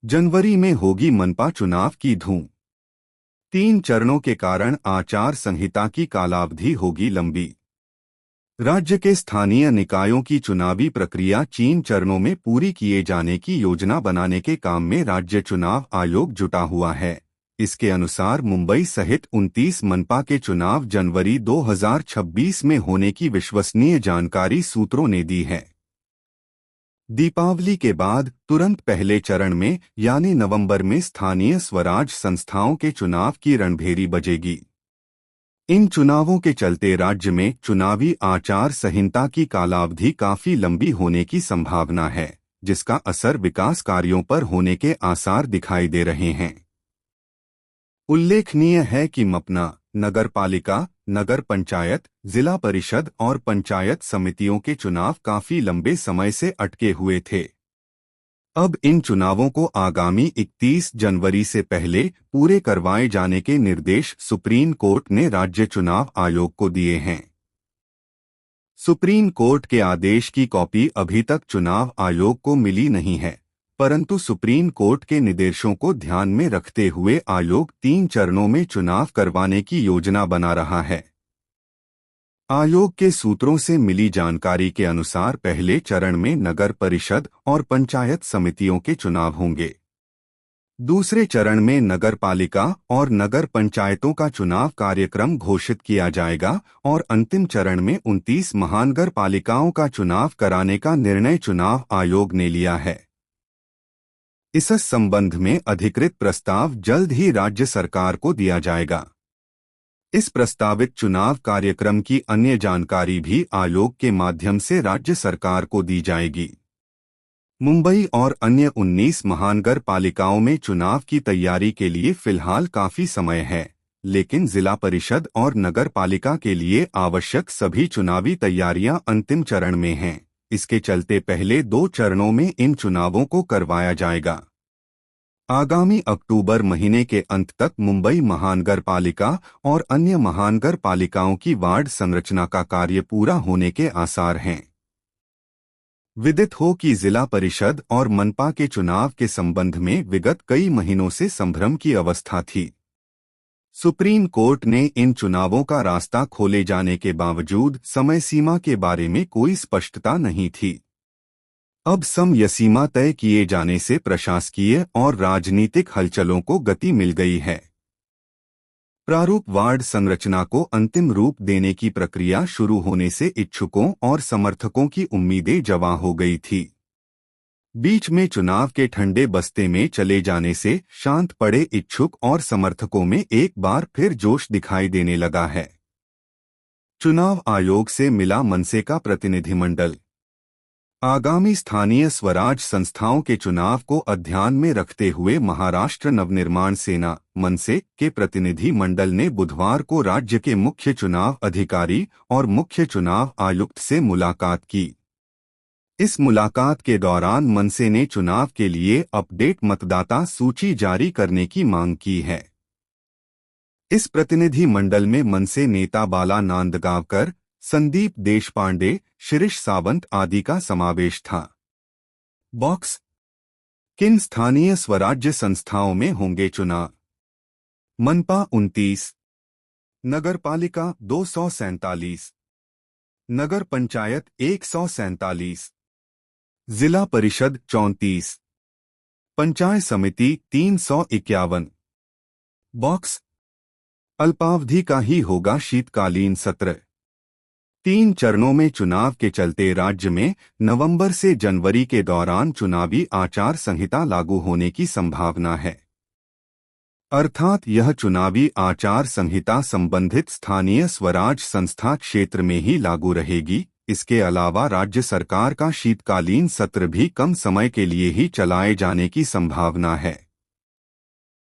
जनवरी में होगी मनपा चुनाव की धूम। 3 चरणों के कारण आचार संहिता की कालावधि होगी लंबी। राज्य के स्थानीय निकायों की चुनावी प्रक्रिया 3 चरणों में पूरी किए जाने की योजना बनाने के काम में राज्य चुनाव आयोग जुटा हुआ है। इसके अनुसार मुंबई सहित 29 मनपा के चुनाव जनवरी 2026 में होने की विश्वसनीय जानकारी सूत्रों ने दी है। दीपावली के बाद तुरंत पहले चरण में यानी नवंबर में स्थानीय स्वराज संस्थाओं के चुनाव की रणभेरी बजेगी। इन चुनावों के चलते राज्य में चुनावी आचार संहिता की कालावधि काफी लंबी होने की संभावना है, जिसका असर विकास कार्यों पर होने के आसार दिखाई दे रहे हैं। उल्लेखनीय है कि मपना, नगर पालिका, नगर पंचायत, जिला परिषद और पंचायत समितियों के चुनाव काफी लंबे समय से अटके हुए थे। अब इन चुनावों को आगामी 31 जनवरी से पहले पूरे करवाए जाने के निर्देश सुप्रीम कोर्ट ने राज्य चुनाव आयोग को दिए हैं। सुप्रीम कोर्ट के आदेश की कॉपी अभी तक चुनाव आयोग को मिली नहीं है, परंतु सुप्रीम कोर्ट के निर्देशों को ध्यान में रखते हुए आयोग 3 चरणों में चुनाव करवाने की योजना बना रहा है। आयोग के सूत्रों से मिली जानकारी के अनुसार पहले चरण में नगर परिषद और पंचायत समितियों के चुनाव होंगे। दूसरे चरण में नगर पालिका और नगर पंचायतों का चुनाव कार्यक्रम घोषित किया जाएगा और अंतिम चरण में 29 महानगर पालिकाओं का चुनाव कराने का निर्णय चुनाव आयोग ने लिया है। इस संबंध में अधिकृत प्रस्ताव जल्द ही राज्य सरकार को दिया जाएगा। इस प्रस्तावित चुनाव कार्यक्रम की अन्य जानकारी भी आयोग के माध्यम से राज्य सरकार को दी जाएगी। मुंबई और अन्य 19 महानगर पालिकाओं में चुनाव की तैयारी के लिए फिलहाल काफी समय है, लेकिन जिला परिषद और नगर पालिका के लिए आवश्यक सभी चुनावी तैयारियां अंतिम चरण में हैं। इसके चलते पहले 2 चरणों में इन चुनावों को करवाया जाएगा। आगामी अक्टूबर महीने के अंत तक मुंबई महानगर पालिका और अन्य महानगर पालिकाओं की वार्ड संरचना का कार्य पूरा होने के आसार हैं। विदित हो कि जिला परिषद और मनपा के चुनाव के संबंध में विगत कई महीनों से संभ्रम की अवस्था थी। सुप्रीम कोर्ट ने इन चुनावों का रास्ता खोले जाने के बावजूद समय सीमा के बारे में कोई स्पष्टता नहीं थी। अब समय सीमा तय किए जाने से प्रशासकीय और राजनीतिक हलचलों को गति मिल गई है। प्रारूप वार्ड संरचना को अंतिम रूप देने की प्रक्रिया शुरू होने से इच्छुकों और समर्थकों की उम्मीदें जवां हो गई थी। बीच में चुनाव के ठंडे बस्ते में चले जाने से शांत पड़े इच्छुक और समर्थकों में एक बार फिर जोश दिखाई देने लगा है। चुनाव आयोग से मिला मनसे का प्रतिनिधिमंडल। आगामी स्थानीय स्वराज संस्थाओं के चुनाव को ध्यान में रखते हुए महाराष्ट्र नवनिर्माण सेना मनसे के प्रतिनिधि मंडल ने बुधवार को राज्य के मुख्य चुनाव अधिकारी और मुख्य चुनाव आयुक्त से मुलाकात की। इस मुलाकात के दौरान मनसे ने चुनाव के लिए अपडेट मतदाता सूची जारी करने की मांग की है। इस प्रतिनिधि मंडल में मनसे नेता बाला नांदगावकर, संदीप देशपांडे, शिरीष सावंत आदि का समावेश था। बॉक्स किन स्थानीय स्वराज्य संस्थाओं में होंगे चुनाव? मनपा 29, नगर पालिका 247, नगर पंचायत 147, जिला परिषद 34, पंचायत समिति 351। बॉक्स अल्पावधि का ही होगा शीतकालीन सत्र। 3 चरणों में चुनाव के चलते राज्य में नवंबर से जनवरी के दौरान चुनावी आचार संहिता लागू होने की संभावना है। अर्थात यह चुनावी आचार संहिता संबंधित स्थानीय स्वराज संस्था क्षेत्र में ही लागू रहेगी। इसके अलावा राज्य सरकार का शीतकालीन सत्र भी कम समय के लिए ही चलाए जाने की संभावना है।